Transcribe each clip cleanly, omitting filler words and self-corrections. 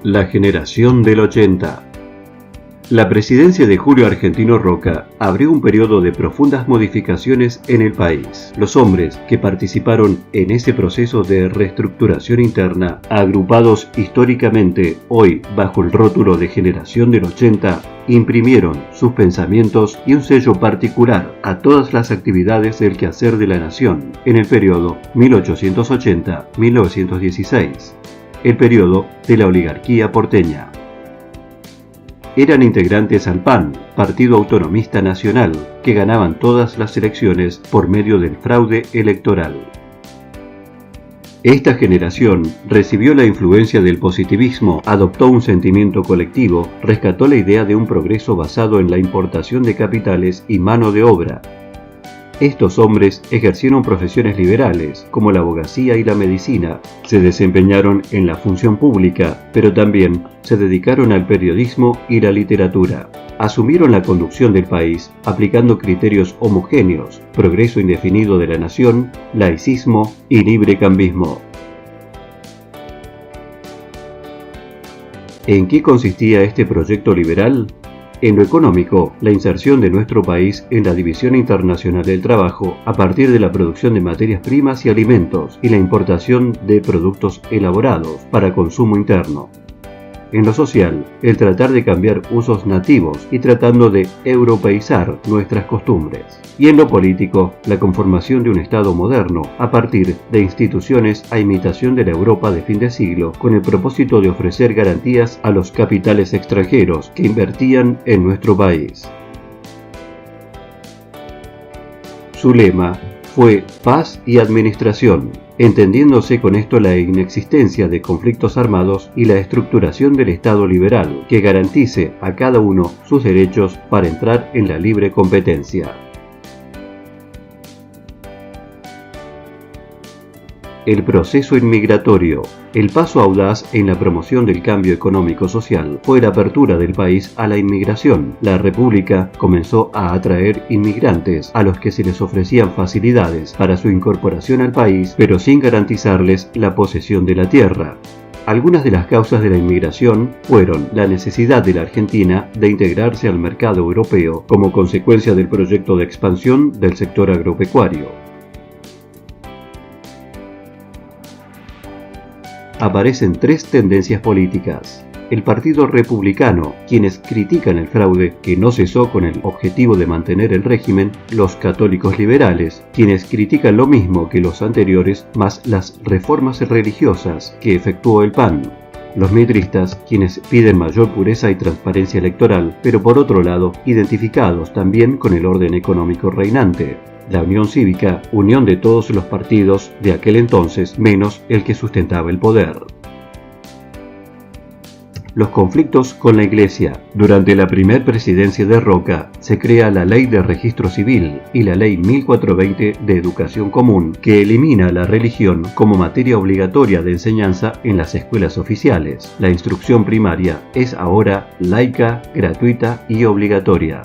La generación del 80. La presidencia de Julio Argentino Roca abrió un periodo de profundas modificaciones en el país. Los hombres que participaron en ese proceso de reestructuración interna, agrupados históricamente hoy bajo el rótulo de generación del 80, imprimieron sus pensamientos y un sello particular a todas las actividades del quehacer de la nación en el periodo 1880-1916, el periodo de la oligarquía porteña. Eran integrantes al PAN, Partido Autonomista Nacional, que ganaban todas las elecciones por medio del fraude electoral. Esta generación recibió la influencia del positivismo, adoptó un sentimiento colectivo, rescató la idea de un progreso basado en la importación de capitales y mano de obra. Estos hombres ejercieron profesiones liberales, como la abogacía y la medicina, se desempeñaron en la función pública, pero también se dedicaron al periodismo y la literatura. Asumieron la conducción del país aplicando criterios homogéneos, progreso indefinido de la nación, laicismo y librecambismo. ¿En qué consistía este proyecto liberal? En lo económico, la inserción de nuestro país en la División Internacional del Trabajo a partir de la producción de materias primas y alimentos y la importación de productos elaborados para consumo interno. En lo social, el tratar de cambiar usos nativos y tratando de europeizar nuestras costumbres. Y en lo político, la conformación de un Estado moderno a partir de instituciones a imitación de la Europa de fin de siglo, con el propósito de ofrecer garantías a los capitales extranjeros que invertían en nuestro país. Su lema fue paz y administración, entendiéndose con esto la inexistencia de conflictos armados y la estructuración del Estado liberal, que garantice a cada uno sus derechos para entrar en la libre competencia. El proceso inmigratorio. El paso audaz en la promoción del cambio económico-social fue la apertura del país a la inmigración. La República comenzó a atraer inmigrantes a los que se les ofrecían facilidades para su incorporación al país, pero sin garantizarles la posesión de la tierra. Algunas de las causas de la inmigración fueron la necesidad de la Argentina de integrarse al mercado europeo como consecuencia del proyecto de expansión del sector agropecuario. Aparecen tres tendencias políticas. El Partido Republicano, quienes critican el fraude que no cesó con el objetivo de mantener el régimen, los católicos liberales, quienes critican lo mismo que los anteriores, más las reformas religiosas que efectuó el PAN. Los mitristas, quienes piden mayor pureza y transparencia electoral, pero por otro lado, identificados también con el orden económico reinante. La Unión Cívica, unión de todos los partidos de aquel entonces, menos el que sustentaba el poder. Los conflictos con la Iglesia. Durante la primera presidencia de Roca, se crea la Ley de Registro Civil y la Ley 1420 de Educación Común, que elimina la religión como materia obligatoria de enseñanza en las escuelas oficiales. La instrucción primaria es ahora laica, gratuita y obligatoria.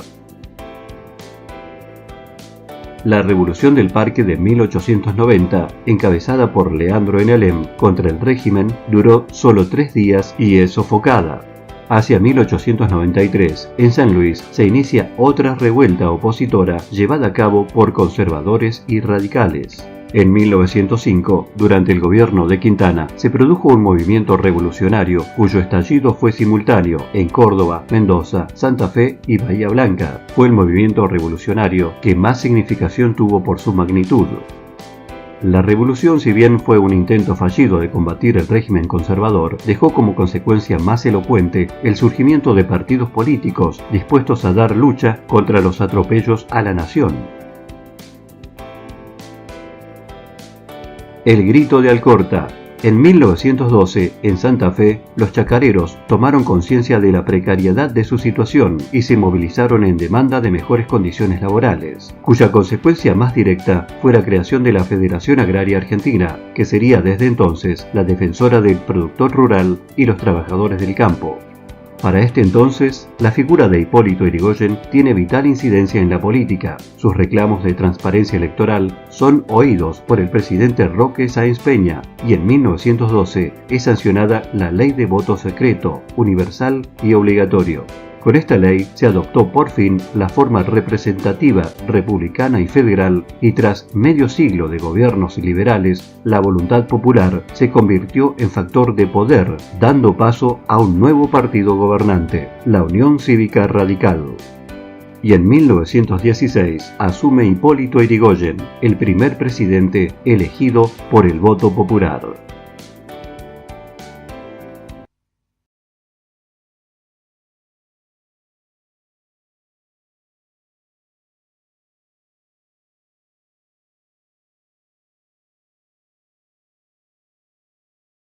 La Revolución del Parque de 1890, encabezada por Leandro N. Alem contra el régimen, duró solo 3 días y es sofocada. Hacia 1893, en San Luis, se inicia otra revuelta opositora llevada a cabo por conservadores y radicales. En 1905, durante el gobierno de Quintana, se produjo un movimiento revolucionario cuyo estallido fue simultáneo en Córdoba, Mendoza, Santa Fe y Bahía Blanca. Fue el movimiento revolucionario que más significación tuvo por su magnitud. La revolución, si bien fue un intento fallido de combatir el régimen conservador, dejó como consecuencia más elocuente el surgimiento de partidos políticos dispuestos a dar lucha contra los atropellos a la nación. El grito de Alcorta. En 1912, en Santa Fe, los chacareros tomaron conciencia de la precariedad de su situación y se movilizaron en demanda de mejores condiciones laborales, cuya consecuencia más directa fue la creación de la Federación Agraria Argentina, que sería desde entonces la defensora del productor rural y los trabajadores del campo. Para este entonces, la figura de Hipólito Yrigoyen tiene vital incidencia en la política. Sus reclamos de transparencia electoral son oídos por el presidente Roque Sáenz Peña y en 1912 es sancionada la Ley de Voto Secreto, universal y obligatorio. Con esta ley se adoptó por fin la forma representativa, republicana y federal, y tras medio siglo de gobiernos liberales, la voluntad popular se convirtió en factor de poder, dando paso a un nuevo partido gobernante, la Unión Cívica Radical. Y en 1916 asume Hipólito Yrigoyen, el primer presidente elegido por el voto popular.